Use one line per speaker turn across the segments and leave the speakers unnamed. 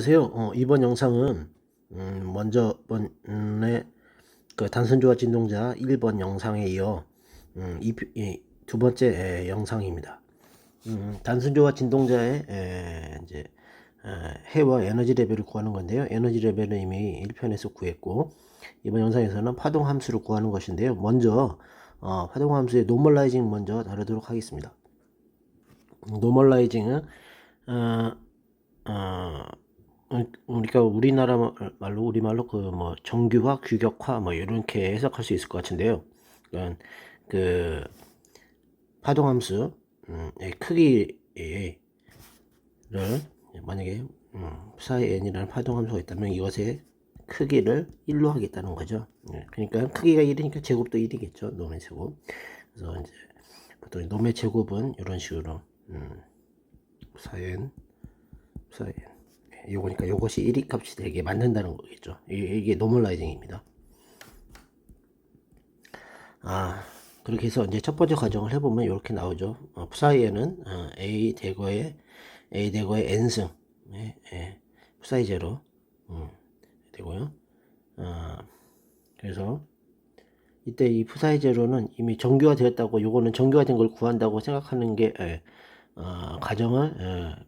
안녕하세요. 이번 영상은 먼저 번에 그 단순조화 진동자 1번 영상에 이어 두 번째 영상입니다. 단순조화 진동자의 이제 해와 에너지 레벨을 구하는 건데요. 에너지 레벨은 이미 1편에서 구했고, 이번 영상에서는 파동 함수를 구하는 것인데요. 먼저 파동 함수의 노멀라이징 먼저 다루도록 하겠습니다. 노멀라이징은 그러니까 우리말로 그 뭐 정규화, 규격화 뭐 이렇게 해석할 수 있을 것 같은데요. 그러니까 그 파동함수 의 크기를 만약에 psi n이라는 파동함수가 있다면 이것의 크기를 1로 하겠다는 거죠. 그러니까 크기가 1이니까 제곱도 1이겠죠. 놈의 제곱. 그래서 이제 보통 놈의 제곱은 이런 식으로 psi n 요거니까 요것이 1위 값이 되게 만든다는 거겠죠. 이게 노멀라이징입니다. 그렇게 해서 이제 첫 번째 과정을 해보면 이렇게 나오죠. 푸사이에는 A 대거의 n승 푸사이 제로 되고요. 그래서 이때 이 푸사이 제로는 이미 정규화 되었다고, 요거는 정규화된 걸 구한다고 생각하는 게 과정을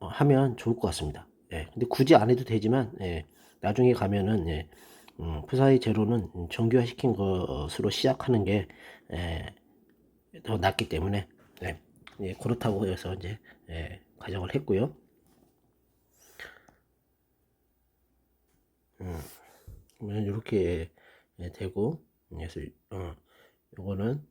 하면 좋을 것 같습니다. 근데 굳이 안 해도 되지만, 나중에 가면은, 푸사이 제로는 정규화 시킨 것으로 시작하는 게, 더 낫기 때문에, 그렇다고 해서 이제, 가정을 했고요. 그러면 이렇게 되고, 그래서, 요거는,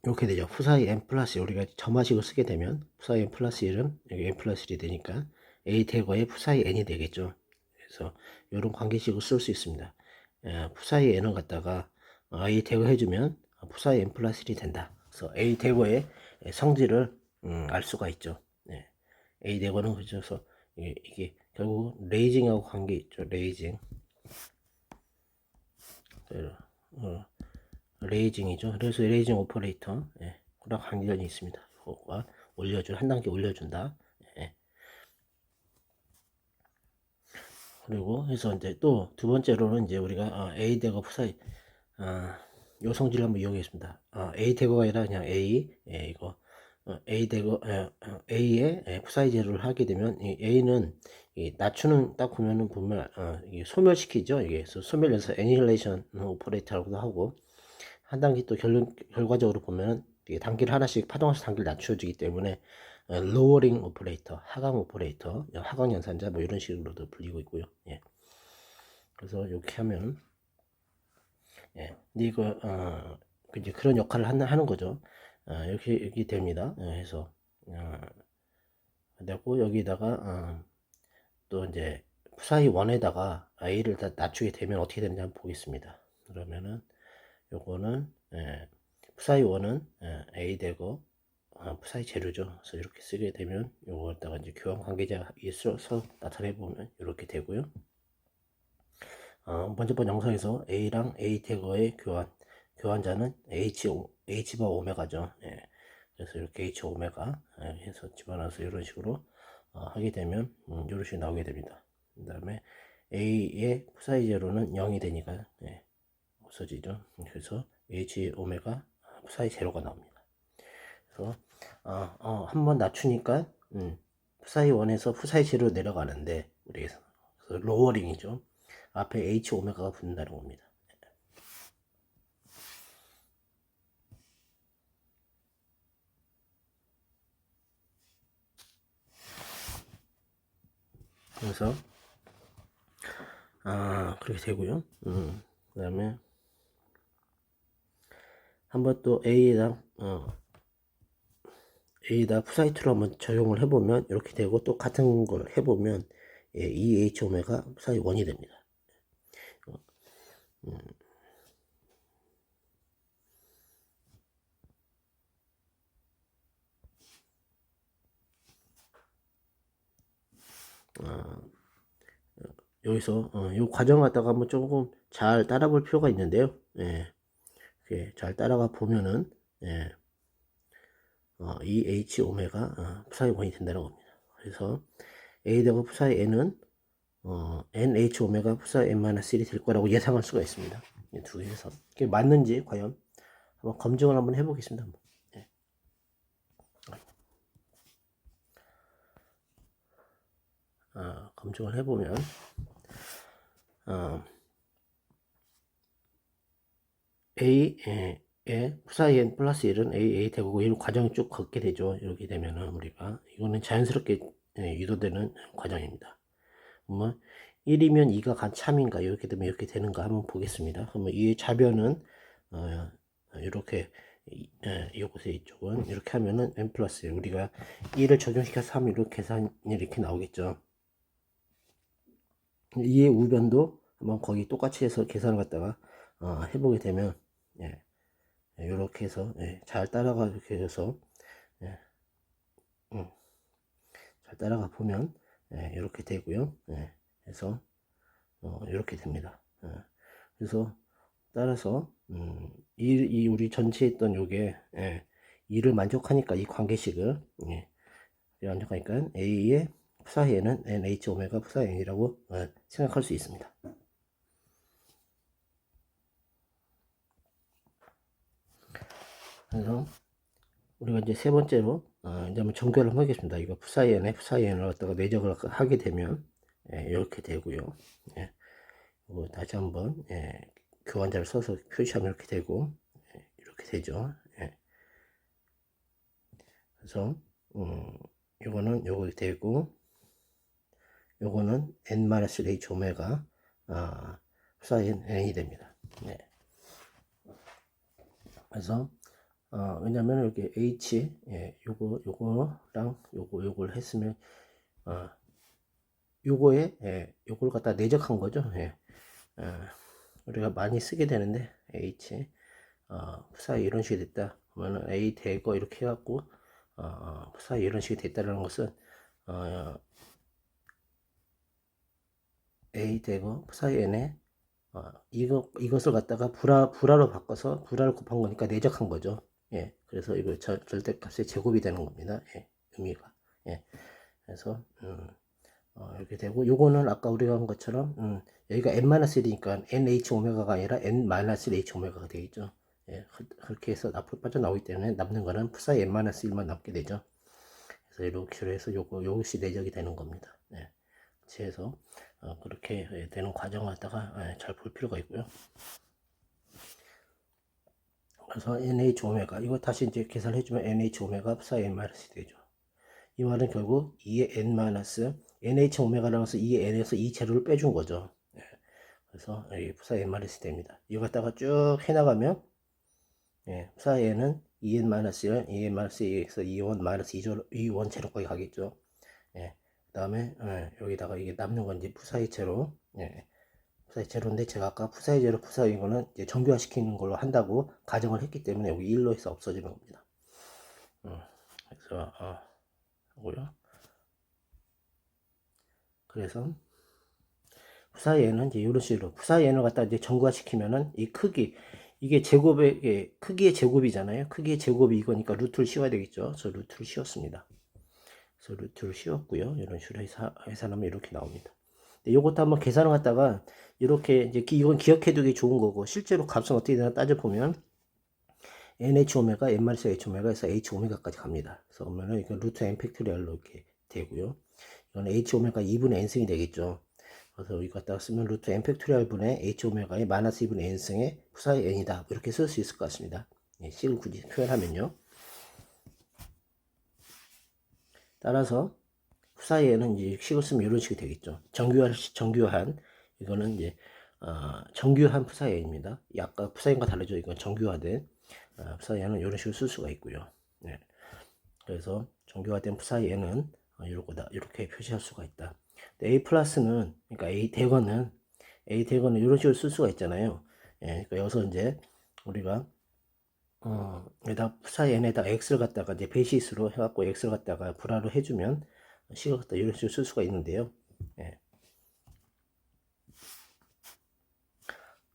이렇게 되죠. 푸사이 n 플러스, 우리가 점화식을 쓰게 되면 푸사이 n 플러스 1은 여기 n 플러스 1이 되니까 a 대거의 푸사이 n이 되겠죠. 그래서 이런 관계식을 쓸 수 있습니다. 푸사이 n을 갖다가 a 대거 해주면 푸사이 n 플러스 1이 된다. 그래서 a 대거의 성질을 알 수가 있죠. a 대거는 그래서 이게 결국 레이징하고 관계 있죠. 레이징. 레이징이죠. 그래서 레이징 오퍼레이터, 그랑 관계전이 있습니다. 이거가 한 단계 올려준다. 그리고 해서 이제 또 두 번째로는 이제 우리가 A 대거 푸사이 요 성질을 한번 이용했습니다. A 대거가 아니라 그냥 A, 이거 A 대거 A의 푸사이 제로를 하게 되면 이 A는 낮추는 딱 보면은 이게 소멸시키죠. 이게 소멸해서 애니힐레이션 오퍼레이터라고도 하고, 한 단계 또 결과적으로 보면은 단계를 하나씩 파동하면서 단계를 낮춰주기 때문에 로어링 오퍼레이터, 하강 오퍼레이터, 하강 연산자 뭐 이런 식으로도 불리고 있고요. 그래서 이렇게 하면 이거 이제 그런 역할을 하는 거죠. 이렇게 됩니다. 그래서 되고 여기다가 또 이제 푸사이 원에다가 a를 다 낮추게 되면 어떻게 되는지 한번 보겠습니다. 그러면은 요거는 푸사이 원은 a 되고 푸사이 제로죠. 그래서 이렇게 쓰게 되면 요거다가 이제 교환 관계자 써서 나타내 보면 이렇게 되고요. 번째 번 영상에서 a랑 a 태거의 교환자는 h 바 오메가죠. 그래서 이렇게 h 오메가 해서 집어넣어서 이런 식으로 하게 되면 이런 식으로 나오게 됩니다. 그 다음에 a의 푸사이 제로는 0이 되니까 없어지죠. 그래서 h 오메가 푸사이 제로가 나옵니다. 그래서 한번 낮추니까 푸사이 1에서 푸사이 제로 내려가는데, 그래서 로어링이죠. 앞에 h 오메가가 붙는다는 겁니다. 그래서 그렇게 되고요. 그 다음에 한번 또 A에다 푸사이2로 한번 적용을 해보면 이렇게 되고, 또 같은 걸 해보면 이 H 오메가 푸사이 1이 됩니다. 여기서 이 과정 갖다가 한번 조금 잘 따라 볼 필요가 있는데요. 이렇게 잘 따라가 보면은 이 H 오메가 푸사의 원이 된다는 겁니다. 그래서 A 대거 푸사의 N은 NH 오메가 푸사 N-1이 될 거라고 예상할 수가 있습니다. 이 두 개에서 이게 맞는지 과연 한번 검증을 한번 해보겠습니다. 예. 검증을 해보면 A의 푸사의 N 플러스 1은 A 되고 이 과정을 쭉 걷게 되죠. 이렇게 되면은 우리가 이거는 자연스럽게 유도되는 과정입니다. 그러면 1이면 2가 간 참인가 이렇게 되면 이렇게 되는가 한번 보겠습니다. 그러면 이 좌변은 이렇게 이곳에 이쪽은 이렇게 하면은 n 플러스 1 우리가 2를 적용시켜서 하면 이렇게 계산이 이렇게 나오겠죠. 2의 우변도 한번 거기 똑같이 해서 계산을 갖다가 해보게 되면 이렇게 해서 잘 따라가 이렇게 해서 잘 따라가 보면 이렇게 되고요. 그래서 이렇게 됩니다. 그래서 따라서 이 우리 전체 했던 요게 2를 만족하니까 이 관계식을 만족하니까 A의 푸사에는 NH 오메가 푸사 N이라고 생각할 수 있습니다. 그래서 우리가 이제 세 번째로 이제 한번 정교를 한번 하겠습니다. 이거 푸사이엔에 푸사이엔을 갖다가 내적을 하게 되면 이렇게 되고요. 다시 한번 교환자를 써서 표시하면 이렇게 되고 이렇게 되죠. 그래서 요거는 요거 되고 요거는 n-h 오메가 푸사이엔 n이 됩니다. 그래서 왜냐면 여기 h 요거랑 요걸 했으면 요걸 갖다 내적한 거죠. 우리가 많이 쓰게 되는데 h 푸사이 이런 식이 됐다 그러면 a 대거 이렇게 해갖고 푸사이 이런 식이 됐다라는 것은 a 대거 푸사이 n에 이것을 갖다가 불화로 바꿔서 불화를 곱한 거니까 내적한 거죠. 그래서 이거 절대값의 제곱이 되는 겁니다. 의미가. 그래서 이렇게 되고 요거는 아까 우리가 한 것처럼 여기가 n-1이니까 nh 오메가가 아니라 n-h 오메가가 되겠죠. 그렇게 해서 앞으로 빠져나오기 때문에 남는 거는 푸사의 n-1만 남게 되죠. 그래서 이렇게 해서 요것이 내적이 되는 겁니다. 그래서 그렇게 되는 과정을 갖다가 잘 볼 필요가 있고요. 그래서 NH 오메가 이거 다시 이제 계산을 해주면 NH 오메가 푸사의 n-이 되죠. 이 말은 결국 2의 n NH 오메가라고 해서 2의 n에서 2 제로를 빼준 거죠. 그래서 푸사의 n-이 됩니다. 이거 갖다가 쭉 해나가면 푸사의 n은 2n 1 2n 2에서 2원 2원 제로까지 가겠죠. 그 다음에 여기다가 이게 남는 건 이제 푸사의 제로 푸사의 제로인데 제가 아까 푸사의 제로 푸사의 이거는 이제 정교화 시키는 걸로 한다고 가정을 했기 때문에 여기 1로 해서 없어지는 겁니다. 그래서 하고요. 그래서 푸사의 n은 이제 이런 식으로 푸사의 n을 갖다 이제 정교화 시키면은 이 크기 이게 제곱의 크기의 제곱이잖아요. 크기의 제곱이 이거니까 루트를 씌워야 되겠죠. 그래서 루트를 씌웠습니다. 그래서 루트를 씌웠고요. 이런 식으로 계산하면 이렇게 나옵니다. 이것도 한번 계산을 갖다가 이렇게 이제 이건 기억해두기 좋은 거고 실제로 값은 어떻게 되나 따져보면 NH 오메가 n-h 오메가에서 h 오메가까지 갑니다. 그래서 그러면은 이거 루트 n 팩토리얼로 이렇게 되고요. 이건 h 오메가 2분의 n승이 되겠죠. 그래서 이거 갖다가 쓰면 루트 n 팩토리얼 분의 h 오메가의 마이너스 2분의 n승의 푸사의 n이다. 이렇게 쓸 수 있을 것 같습니다. 식을 굳이 표현하면요. 따라서 푸사이에는 이제 식을 쓰면 이런 식이 되겠죠. 정교한 이거는 이제 정교한 푸사이입니다. 아까 푸사이과 다르죠. 이건 정교화된 푸사이에는 이런 식으로 쓸 수가 있고요. 그래서 정교화된 푸사이에는 이렇게 표시할 수가 있다. A 플러스는 그러니까 A 대거는 이런 식으로 쓸 수가 있잖아요. 그러니까 여기서 이제 우리가 여기다 푸사이 n에다 x를 갖다가 이제 베이시스로 해갖고 x를 갖다가 불화로 해주면 식을 갖다 이런 식으로 쓸 수가 있는데요.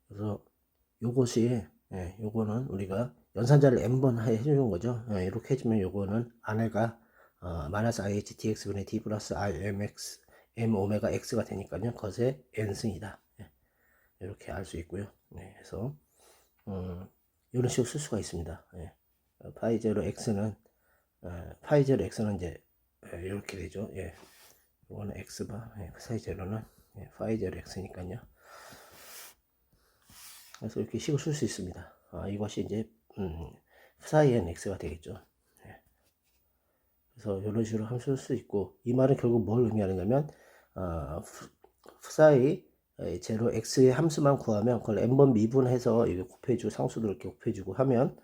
그래서 요것이 요거는 우리가 연산자를 n번 해주는 거죠. 이렇게 해주면 요거는 안에가 마이너스 IH dx분의 d 플러스 IMX m 오메가 x가 되니까요. 것의 n승이다. 이렇게 알 수 있고요. 그래서 이런 식으로 쓸 수가 있습니다. 파이 제로 x는 파이 제로 x는 이제 이렇게 되죠. 이거는 x바 파이 제로는 파이 제로 x니까요. 그래서 이렇게 식을 쓸 수 있습니다. 이것이 이제 파이 n x가 되겠죠. 그래서 이런 식으로 함수를 쓸 수 있고, 이 말은 결국 뭘 의미하느냐면 파이 제로 x의 함수만 구하면 그걸 n번 미분해서 이게 곱해주고 상수도 이렇게 곱해주고 하면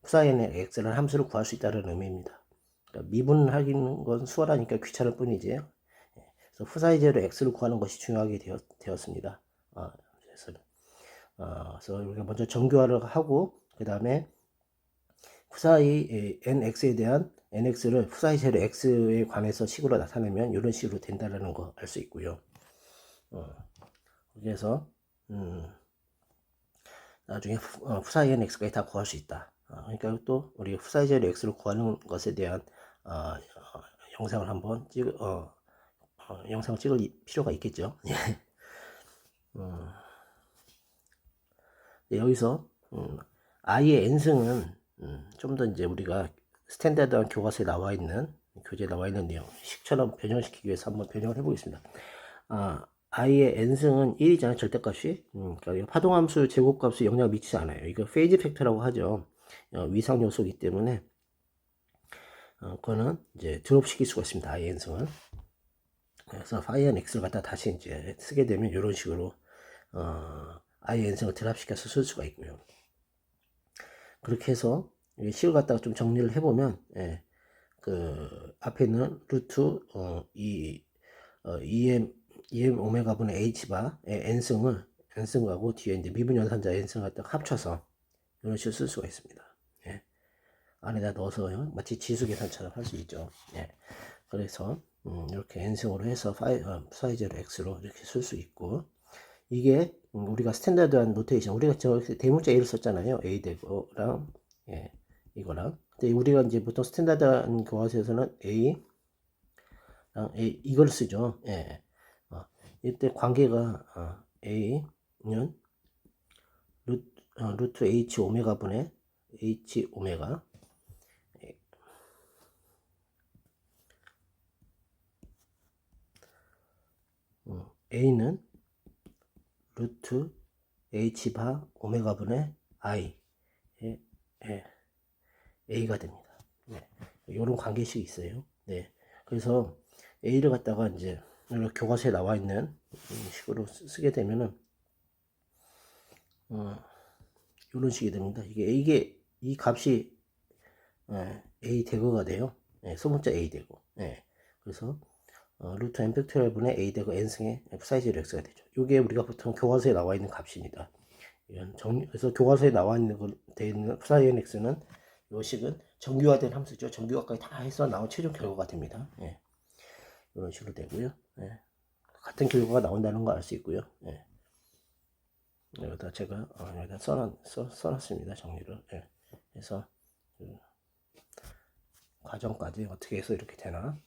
파이 n x라는 함수를 구할 수 있다는 의미입니다. 그러니까 미분하기는 건 수월하니까 귀찮을 뿐이지. 그래서 파이 제로 x를 구하는 것이 중요하게 되었습니다. 그래서 우리가 먼저 정교화를 하고 그 다음에 파이 nx에 대한 nx를 파이 제로 x에 관해서 식으로 나타내면 이런 식으로 된다는 거 알 수 있고요. 그래서 나중에 파이 nx까지 다 구할 수 있다. 그러니까 또 우리 파이 제로 x를 구하는 것에 대한 영상을 한번 영상을 찍을 필요가 있겠죠. 여기서 i의 n승은 좀 더 이제 우리가 스탠다드한 교과서에 나와 있는 교재에 나와 있는 내용 식처럼 변형시키기 위해서 한번 변형을 해보겠습니다. i의 n승은 1이잖아요. 절대값이. 그러니까 파동함수 제곱값이 영향을 미치지 않아요. 이거 페이지 팩터라고 하죠. 위상 요소이기 때문에 그거는 이제 드롭시킬 수가 있습니다. i의 n승은. 그래서 파이 n x를 갖다 다시 이제 쓰게 되면 이런 식으로 i의 n승을 드랍시켜서 쓸 수가 있고요. 그렇게 해서 식을 갖다가 좀 정리를 해보면 그 앞에 있는 루트 em 오메가 분의 h바의 n승하고 뒤에 이제 미분 연산자 n승을 갖다가 합쳐서 이런 식으로 쓸 수가 있습니다. 안에다 넣어서요. 마치 지수 계산처럼 할 수 있죠. 그래서 이렇게 n승으로 해서 파이 제로 x로 이렇게 쓸 수 있고, 이게 우리가 스탠다드한 노테이션, 우리가 저 대문자 a를 썼잖아요. a 대고랑 이거랑. 근데 우리가 이제 보통 스탠다드한 교과서에서는 a랑 a 이걸 쓰죠. 이때 관계가 a는 루트 h 오메가 분의 h 오메가 a는 루트 h 바 오메가 분의 i a가 됩니다. 이런 관계식이 있어요. 그래서 a를 갖다가 이제 교과서에 나와 있는 식으로 쓰게 되면은 이런 식이 됩니다. 이게 이 값이 a 대거가 돼요. 소문자 a 대거. 그래서 루트 n 팩토리얼 분의 a 대거 n승의 f 사이즈 x가 되죠. 이게 우리가 보통 교과서에 나와 있는 값입니다. 그래서 교과서에 나와 있는 돼 있는 파이 n x는 이 식은 정규화된 함수죠. 정규화까지 다 해서 나온 최종 결과가 됩니다. 이런 식으로 되고요. 같은 결과가 나온다는 거 알 수 있고요. 여기다 제가 여기다 써놨습니다. 정리를. 그래서 과정까지 어떻게 해서 이렇게 되나.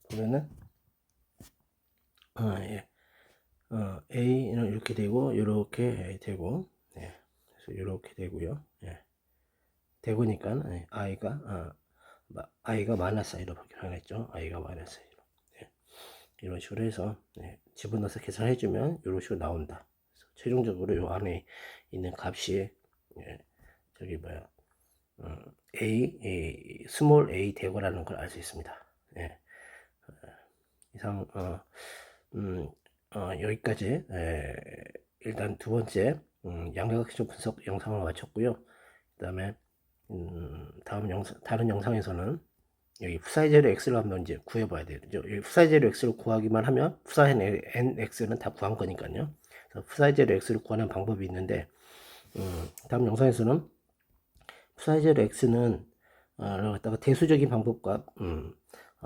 보면은 A는 이렇게 되고 이렇게 되고 그래서 이렇게 되고요. 되고니까 i가 마이너스 i로 변했죠. i가 마이너스 i로 이런 식으로 해서 집어넣어서 계산해 주면 이런 식으로 나온다. 그래서 최종적으로 이 안에 있는 값이 저기 뭐야 스몰 a 대거라는 걸 알 수 있습니다. 이상 여기까지 일단 두 번째 양자각형 분석 영상을 마쳤고요. 그 다음에 다른 영상에서는 여기 파이 제로 x를 한번 이제 구해봐야 되죠. 여기 파이 제로 x를 구하기만 하면 파이 n x는 다 구한 거니까요. 그래서 파이 제로 x를 구하는 방법이 있는데 다음 영상에서는 파이 제로 x는 갖다가 대수적인 방법과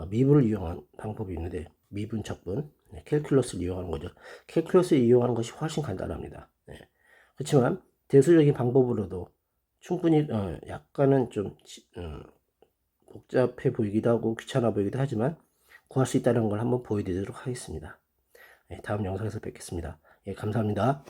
미분을 이용한 방법이 있는데 미분, 적분, 캘큘러스를 이용하는 거죠. 캘큘러스를 이용하는 것이 훨씬 간단합니다. 그렇지만 대수적인 방법으로도 충분히 약간은 좀 복잡해 보이기도 하고 귀찮아 보이기도 하지만 구할 수 있다는 걸 한번 보여드리도록 하겠습니다. 다음 영상에서 뵙겠습니다. 감사합니다.